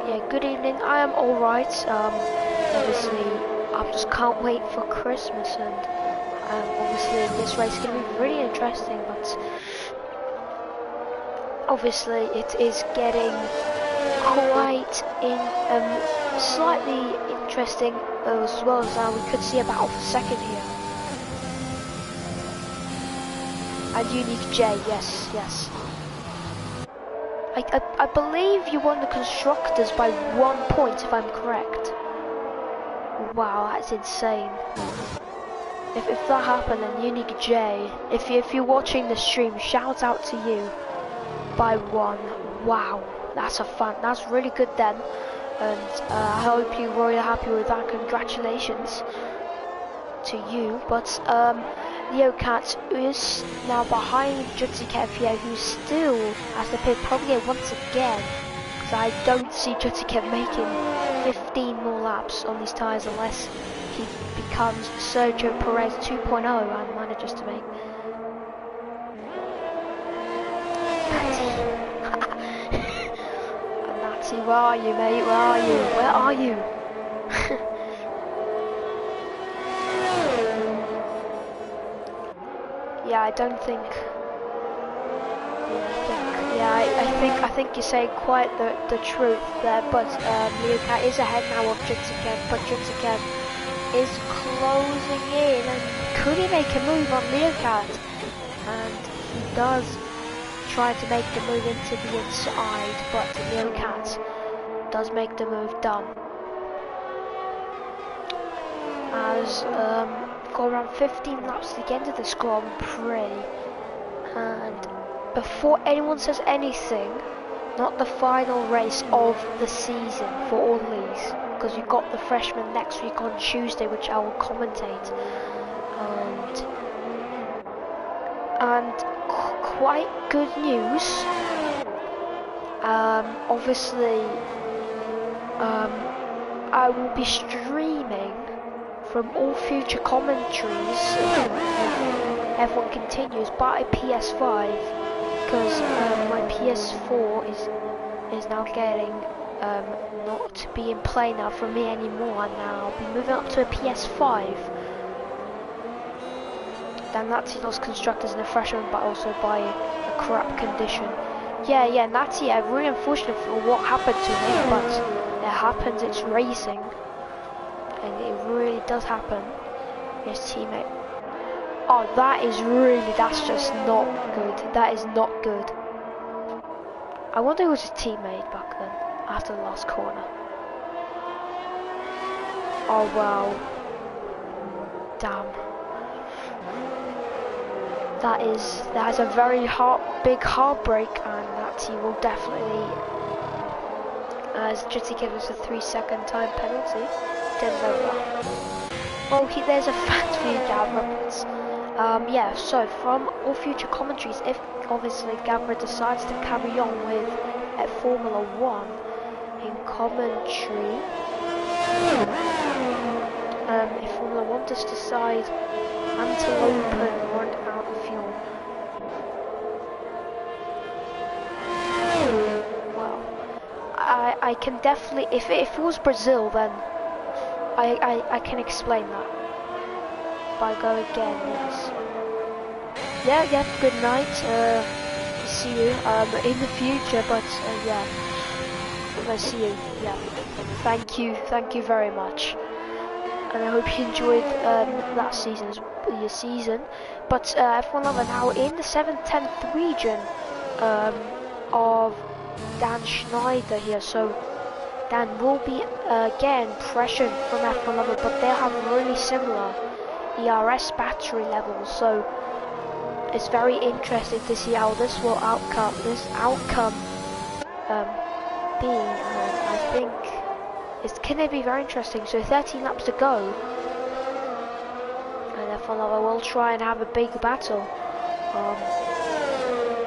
yeah, good evening. I am alright. Obviously I just can't wait for Christmas, and obviously this race is going to be really interesting, but obviously it is getting quite slightly interesting as well, as we could see about a second here. And Unique J, yes. I believe you won the Constructors by 1 point, if I'm correct. Wow, that's insane. If that happened, then Unique J, if you're watching the stream, shout out to you. By 1, wow, that's really good then, and I hope you're really happy with that. Congratulations to you. But Leo Cat is now behind Jutsi Kev, who's still at the pit probably once again, because I don't see Jutsi Kev making 15 more laps on these tyres unless he becomes Sergio Perez 2.0 and manages to make. Natty, where are you, mate? Where are you? Where are you? Yeah, I don't think. I think you're saying quite the truth there. But Leo Cat is ahead now of Jutsukev, but Jutsukev is closing in, and could he make a move on Leo Cat? And he does try to make the move into the inside, but Leo Cat does make the move done. As got around 15 laps to get into the Grand Prix, and before anyone says anything, not the final race of the season for all these, because you've got the freshmen next week on Tuesday, which I will commentate, and quite good news. Obviously, I will be streaming from all future commentaries if everyone continues by PS5, because my PS4 is now getting not be in play now for me anymore, and now I'll be moving up to a PS5. Then that's those constructors in the freshman, but also by a crap condition. Yeah, Natty, I'm really unfortunate for what happened to me, but it happens, it's racing, and it really does happen. His teammate. Oh, that's just not good. That is not good. I wonder who was his teammate back then, after the last corner. Oh, wow. Damn. that is a very big heartbreak, and that he will definitely, as Jitty gave us a 3-second time penalty. Didn't know that. Oh, there's a fact for you, Gavra. Yeah, so from all future commentaries, if obviously Gavra decides to carry on with Formula 1 in commentary, if Formula 1 does decide Antelope run out of fuel, well, I can definitely, if it was Brazil, then I can explain that. But I go again, yes. Yeah, good night. See you in the future, but yeah, I see you. Yeah, thank you very much, and I hope you enjoyed that your season. But F1 Lover now in the 7th-10th region of Dan Schneider here. So Dan will be again pressured from F1 Lover, but they'll have really similar ERS battery levels. So it's very interesting to see how this outcome be, and I think it's gonna be very interesting. So 13 laps to go, and F1 Lover will try and have a big battle.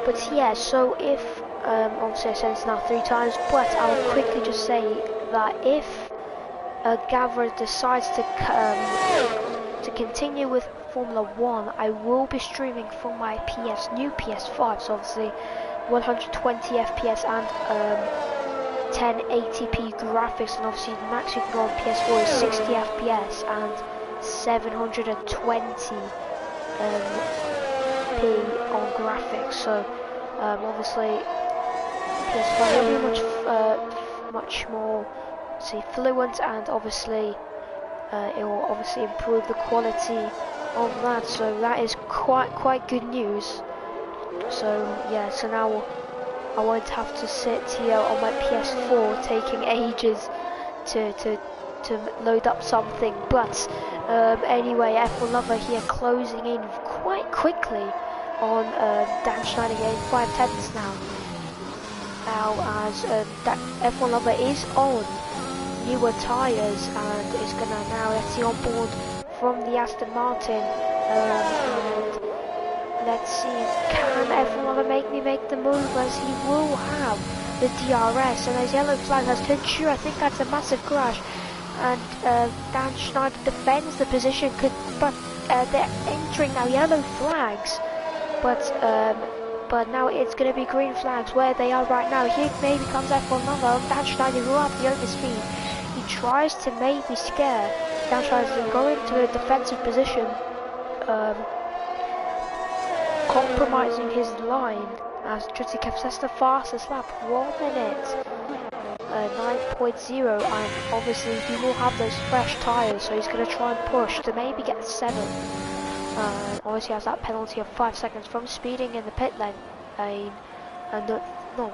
But yeah, so if obviously I said it's now 3 times, but I'll quickly just say that if Gavra decides to continue with Formula 1, I will be streaming from my new PS5, so obviously 120 FPS and 1080p graphics, and obviously the max you can go on PS4 is 60 FPS and 720p on graphics. So obviously PS5 will be much more fluent, and obviously it will obviously improve the quality of that. So that is quite good news. So yeah, so now I won't have to sit here on my PS4 taking ages to load up something. But anyway, F1 Lover here closing in quite quickly on Dan Schneider here in 5/10 now. Now as F1 Lover is on newer tyres, and is gonna now, let's see, on board from the Aston Martin, and let's see, can F1 Lover make the move, as he will have the DRS, and as yellow flag has turned true. I think that's a massive crash, and Dan Schneider defends the position, but they're entering now yellow flags, but now it's going to be green flags where they are right now. Here maybe comes F1 Lover, Dan Schneider who have the overspeed. He tries to maybe scare Dan Schneider to go into a defensive position, compromising his line, as Jutsi kept the fastest lap, 1 minute 9.0, and obviously he will have those fresh tyres, so he's going to try and push to maybe get 7. Obviously has that penalty of 5 seconds from speeding in the pit lane, and no,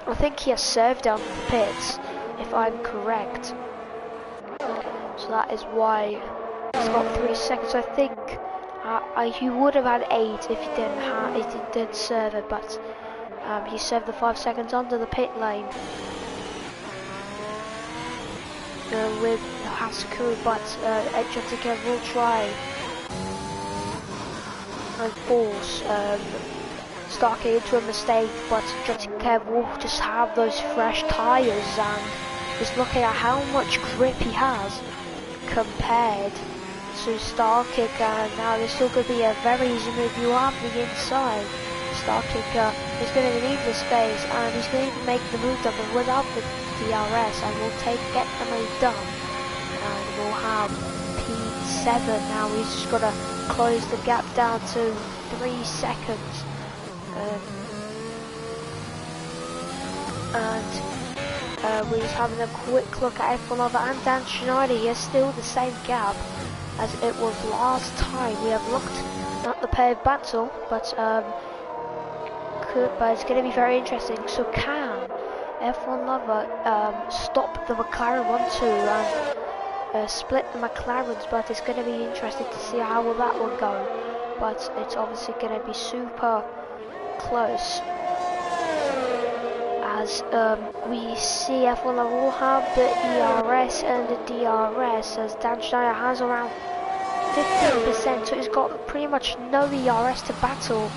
I think he has served down the pits, if I'm correct. So that is why he's got 3 seconds. I think he would have had 8 if he did serve it, but he served the 5 seconds under the pit lane with Haskell, but Edgerton will try and force Starkey into a mistake, but Kev will just have those fresh tyres, and just looking at how much grip he has compared to Starkick, and now there's still going to be a very easy move. You are on the inside. Starkick is going to leave the space, and he's going to make the move done, but without the DRS, and will get the move done, and we'll have P7 now. He's just got to close the gap down to 3 seconds, and we're just having a quick look at F1 Lover and Dan Schneider. He has still the same gap as it was last time. We have looked at the pair of battle, but it's going to be very interesting. So can F1 Lover stop the McLaren 1-2 and split the McLarens? But it's going to be interesting to see how will that one go. but it's obviously going to be super close. As we see F1 Lover will have the ERS and the DRS, as Dan Schneider has around 15%, so he's got pretty much no ERS to battle,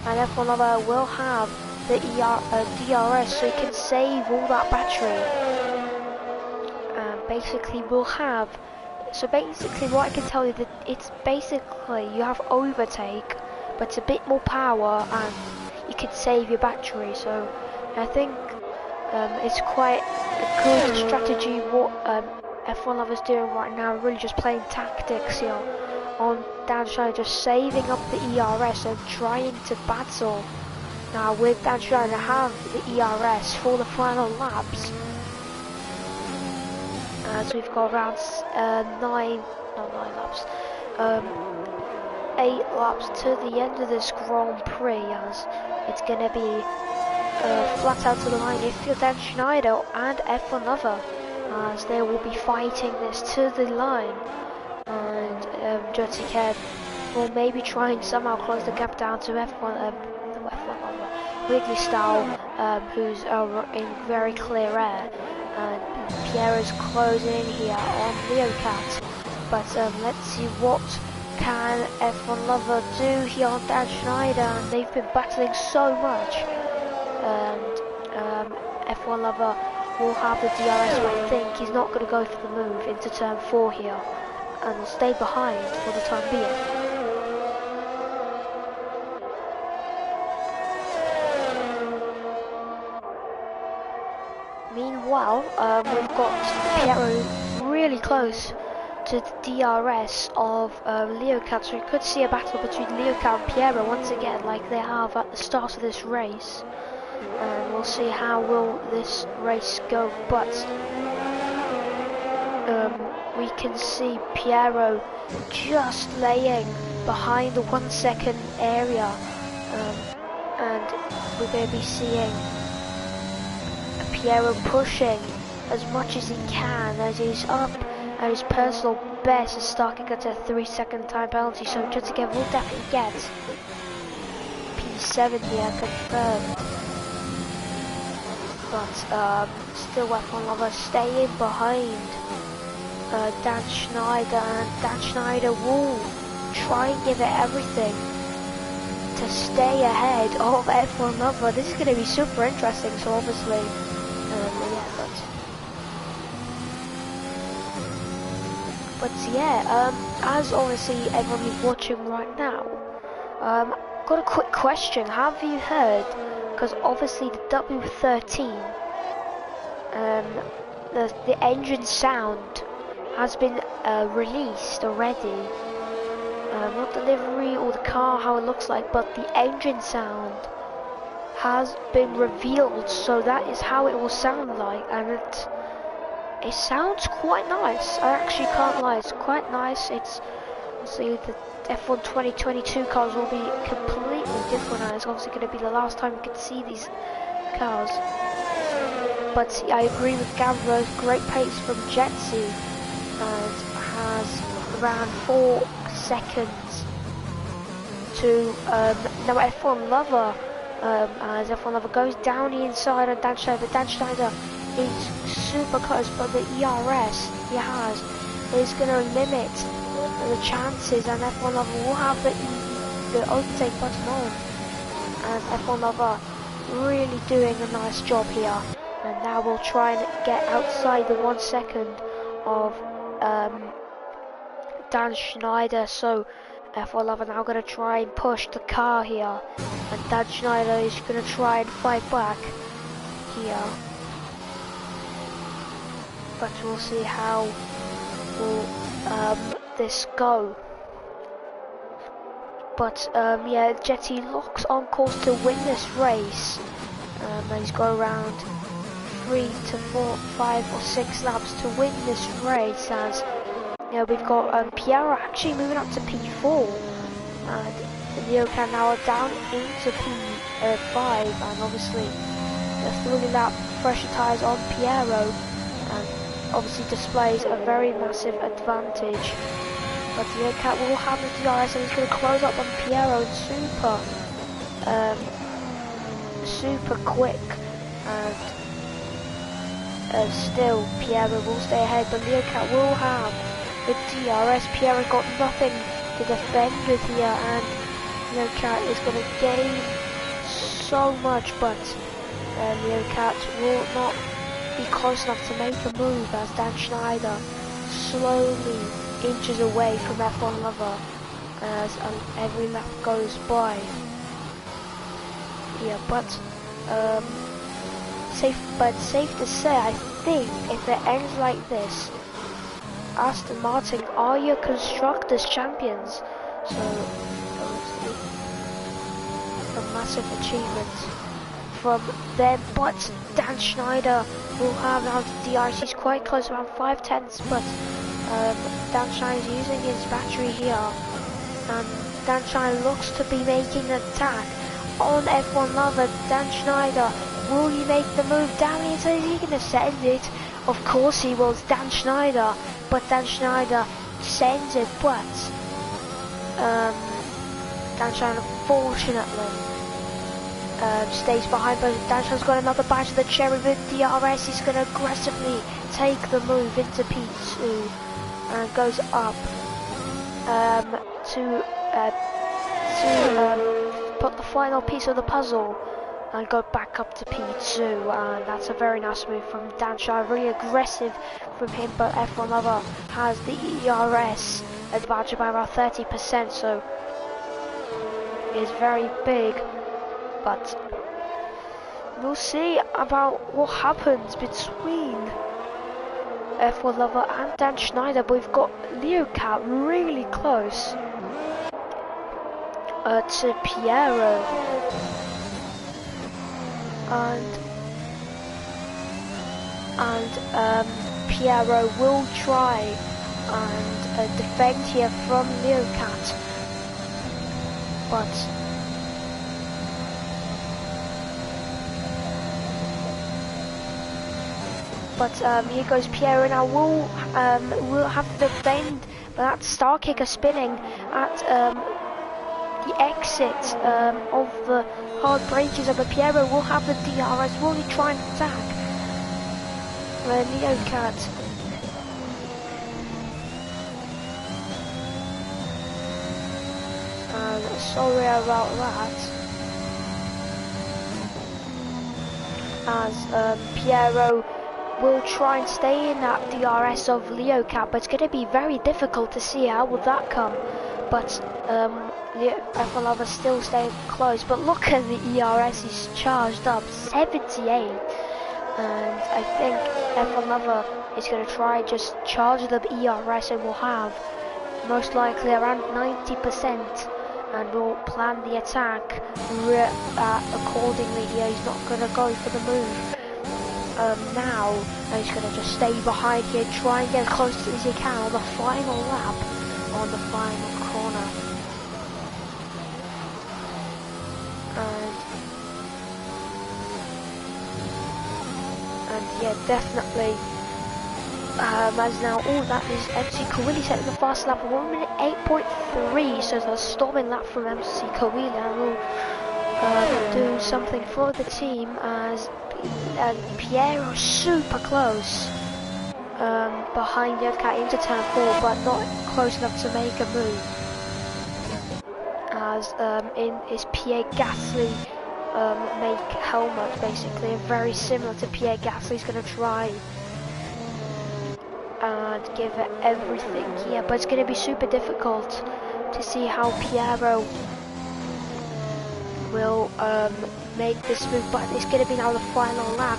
and F1 Lover will have the DRS, so he can save all that battery. Basically we'll have, so basically what I can tell you, that it's basically you have overtake, but it's a bit more power and you can save your battery. So I think it's quite a good strategy what F1 Lover's doing right now, really just playing tactics here on Dan Schneider, just saving up the ERS and trying to battle. Now with Dan Schneider to have the ERS for the final laps, so we've got around 8 laps to the end of this Grand Prix, as it's going to be flat out to the line if you're Dan Schneider and F1 Lover, as they will be fighting this to the line, and Dirty Kev will maybe try and somehow close the gap down to F1 Lover, Wiggly Style, who's in very clear air, and Pierre is closing here on Leocat, but let's see what can F1 Lover do here on Dan Schneider, and they've been battling so much, and F1 Lover will have the DRS, but I think he's not going to go for the move into turn 4 here, and will stay behind for the time being. Meanwhile, we've got Piero really close to the DRS of Leocat, so we could see a battle between Leocat and Piero once again, like they have at the start of this race. And we'll see how will this race go, but we can see Piero just laying behind the 1 second area, and we're going to be seeing Piero pushing as much as he can, as he's up and his personal best is starting at a 3-second time penalty, so Jutigev will definitely get P7 here confirmed. But still F1 Lover staying behind Dan Schneider, and Dan Schneider will try and give it everything to stay ahead of F1 Lover. This is going to be super interesting, so obviously as obviously everyone is watching right now, got a quick question. Have you heard, because obviously the W13, the engine sound has been released already, not the livery or the car, how it looks like, but the engine sound has been revealed, so that is how it will sound like, and it sounds quite nice. I actually can't lie, it's quite nice. It's obviously the F1 2022 cars will be completely different, and it's obviously going to be the last time we can see these cars. But I agree with Gavra, great pace from Jetsi, and has around 4 seconds to now F1 Lover, as F1 Lover goes down the inside on Dan Schneider. Dan Schneider is super close, but the ERS he has is going to limit the chances, and F1 Lover will have the overtake button on, and F1 Lover really doing a nice job here, and now we'll try and get outside the 1 second of Dan Schneider. So F1 Lover now going to try and push the car here, and Dan Schneider is going to try and fight back here, but we'll see how will this go. But yeah, Jetty looks on course to win this race, and he's got around 3 to 4, 5 or 6 laps to win this race, as you know, we've got Pierre actually moving up to P4, and Leocat now are down into P5, and obviously the 3-lap pressure tyres on Piero, and obviously displays a very massive advantage But Leo Cat will have the DRS and he's going to close up on Piero and super quick. And still Piero will stay ahead, but Leo Cat will have the DRS. Piero got nothing to defend with here, and Leo Cat is going to gain so much, but Leo Cat will not be close enough to make a move as Dan Schneider slowly inches away from F1 Lover as every lap goes by. Yeah, but safe to say, I think if it ends like this, Aston Martin are your constructors champions. So obviously a massive achievement from them, but Dan Schneider will have now the DRS. He's quite close, around 5/10, but Dan Schneider is using his battery here, and Dan Schneider looks to be making an attack on F1 Lover. Dan Schneider, will he make the move down the inside? Is he going to send it? Of course he will. It's Dan Schneider, but Dan Schneider sends it, but Dan Schneider fortunately stays behind, but Dan Schneider's got another badge of the cherry with DRS. He's going to aggressively take the move into P2 and goes up to put the final piece of the puzzle and go back up to P2, and that's a very nice move from Dan Schneider, really aggressive from him, but F1 Lover has the ERS advantage by about 30%, so it's very big, but we'll see about what happens between F1 Lover and Dan Schneider, but we've got Leo Cat really close to Piero, and Piero will try and defend here from Leo Cat, but here goes Piero now. Will have to defend, but that star kicker spinning at the exit of the hard braces of the Piero will have the DRS. Will he try and attack Leo Cat? Sorry about that, as Piero will try and stay in that DRS of Leo Cat, but it's going to be very difficult to see how will that come. But F1 Lover still staying close, but look at the ERS, he's charged up 78, and I think F1 Lover is going to try just charge the ERS and will have most likely around 90%, and will plan the attack accordingly here. He's not going to go for the move now, and he's going to just stay behind here, try and get as close as he can on the final lap, on the final corner. And yeah, definitely as now, that is MC Kawili setting the fast lap of 1 minute 8.3, so the storming lap from MC Kawili, and will do something for the team as Piero super close behind Leo Cat into turn 4, but not close enough to make a move, as in is Pierre Gasly make helmet, basically very similar to Pierre Gasly's going to try and give it everything here, but it's going to be super difficult to see how Piero will make this move, but it's going to be now the final lap,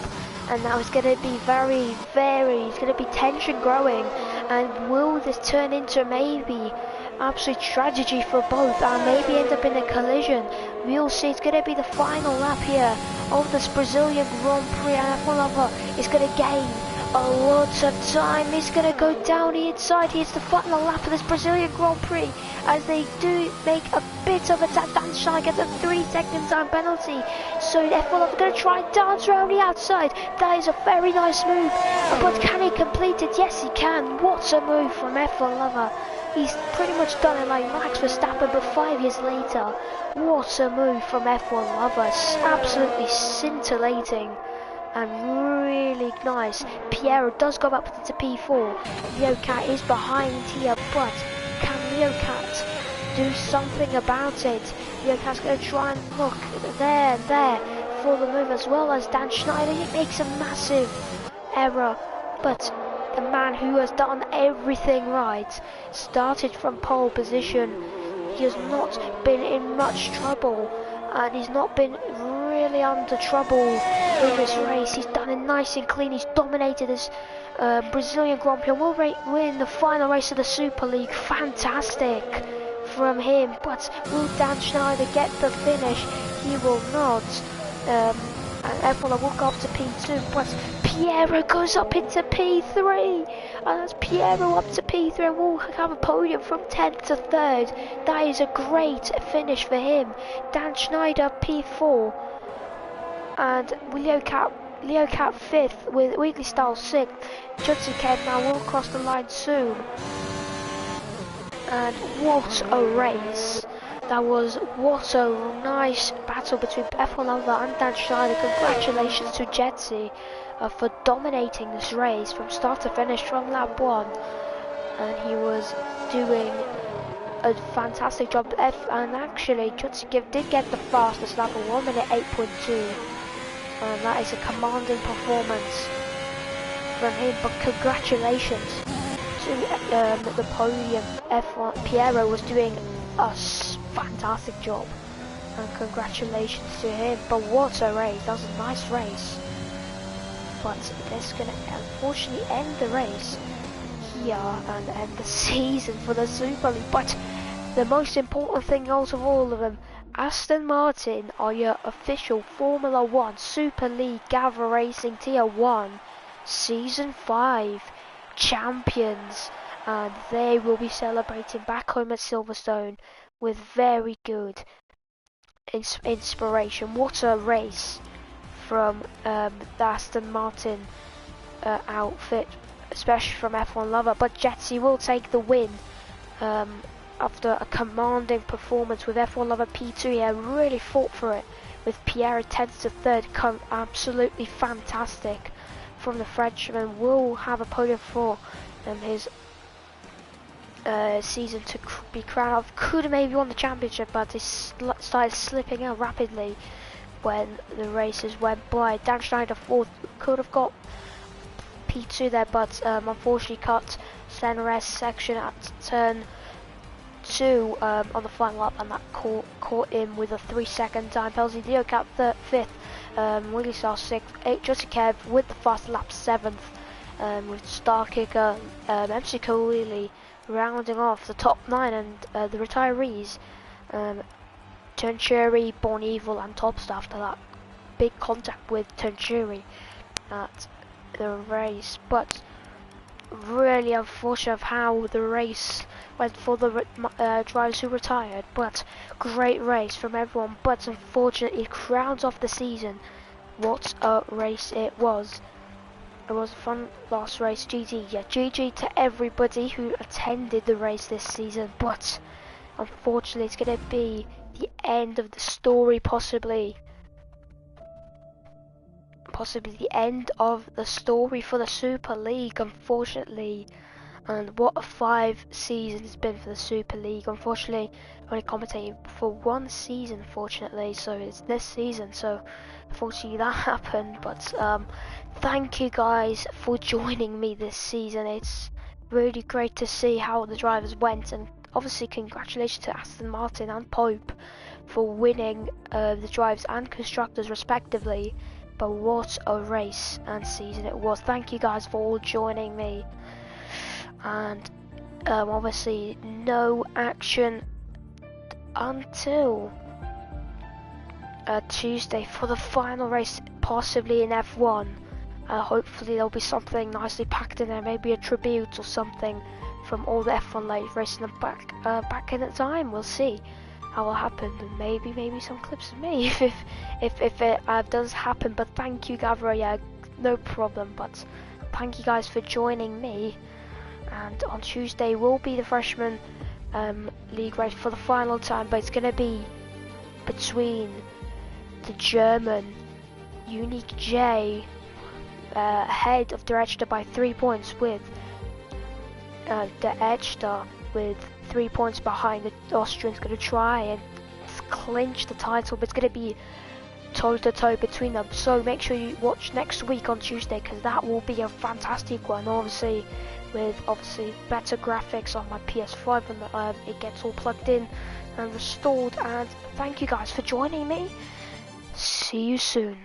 and now it's going to be it's going to be tension growing, and will this turn into maybe absolute tragedy for both, and maybe end up in a collision? We'll see. It's going to be the final lap here of this Brazilian Grand Prix, and F1 Lover is going to gain a lot of time. He's going to go down the inside. Here's the final lap of this Brazilian Grand Prix, as they do make a bit of a Dan Schneider gets a 3-second time penalty, so F1 Lover going to try and dance around the outside. That is a very nice move, but can he complete it? Yes, he can. What a move from F1 Lover. He's pretty much done it like Max Verstappen, but 5 years later. What a move from F1 lovers. Absolutely scintillating and really nice. Piero does go up to P4. Leocat is behind here, but can Leocat do something about it? Leocat's going to try and look there for the move, as well as Dan Schneider. He makes a massive error, but the man who has done everything right started from pole position. He has not been in much trouble, and he's not been really under trouble in this race. He's done it nice and clean. He's dominated this Brazilian Grand Prix and will win the final race of the Super League. Fantastic from him, but will Dan Schneider get the finish? He will not. And F1 will go up to P2, but Piero goes up into P3, and that's Piero up to P3, and we'll have a podium from 10th to 3rd. That is a great finish for him. Dan Schneider P4, and Leocat 5th with Weekly Style 6th. Judson Kev now will cross the line soon. And what a race. That was what a nice battle between F1 Lover and Dan Schneider. Congratulations to Jetsi for dominating this race from start to finish from lap 1. And he was doing a fantastic job. And actually, Jetsi did get the fastest lap of 1 minute 8.2. And that is a commanding performance from him. But congratulations to the podium. F1 Piero was doing a fantastic job, and congratulations to him. But what a race. That was a nice race, but that's gonna unfortunately end the race here and end the season for the Super League. But the most important thing out of all of them, Aston Martin are your official Formula 1 Super League Gavra Racing Tier 1 Season 5 champions, and they will be celebrating back home at Silverstone with very good inspiration. What a race from the Aston Martin outfit, especially from F1 Lover. But Jetsi will take the win after a commanding performance with F1 Lover P2. He really fought for it with Pierre 10th to 3rd. Absolutely fantastic from the Frenchman. Will have a podium for his season to be crowned. Could have maybe won the championship, but he started slipping out rapidly when the races went by. Dan Schneider 4th, could have got P2 there, but unfortunately cut Senres section at turn 2 on the final lap, and that caught him with a 3-second time penalty. Leocat 5th, Willie Star 6th, Justin Kev with the fast lap 7th, with Star Kicker, MC Cooley rounding off the top 9, and the retirees, Turncherry, Born Evil and Topstar after that big contact with Turncherry at the race. But really unfortunate of how the race went for the drivers who retired, but great race from everyone. But unfortunately it crowns off the season. What a race it was. It was a fun last race. GG, yeah, GG to everybody who attended the race this season, but unfortunately it's going to be the end of the story, possibly the end of the story for the Super League, unfortunately. And what a 5 seasons it's been for the Super League. Unfortunately, only commentating for 1 season, fortunately, so it's this season, so unfortunately that happened. But thank you guys for joining me this season. It's really great to see how the drivers went, and obviously congratulations to Aston Martin and Pope for winning the drivers and constructors respectively. But what a race and season it was. Thank you guys for all joining me. And obviously no action until Tuesday for the final race, possibly in F1. Hopefully there'll be something nicely packed in there, maybe a tribute or something from all the F1 late racing back in the time. We'll see how will happen, and maybe some clips of me if it does happen. But thank you, Gavra. Yeah, no problem. But thank you guys for joining me. and on Tuesday will be the freshman league race for the final time, but it's going to be between the German Unique J ahead of Der Edster by 3 points, with Der Edster with 3 points behind. The Austrian's going to try and clinch the title, but it's going to be toe-to-toe between them. So make sure you watch next week on Tuesday, because that will be a fantastic one, obviously with better graphics on my PS5, and it gets all plugged in and restored. And thank you guys for joining me. See you soon.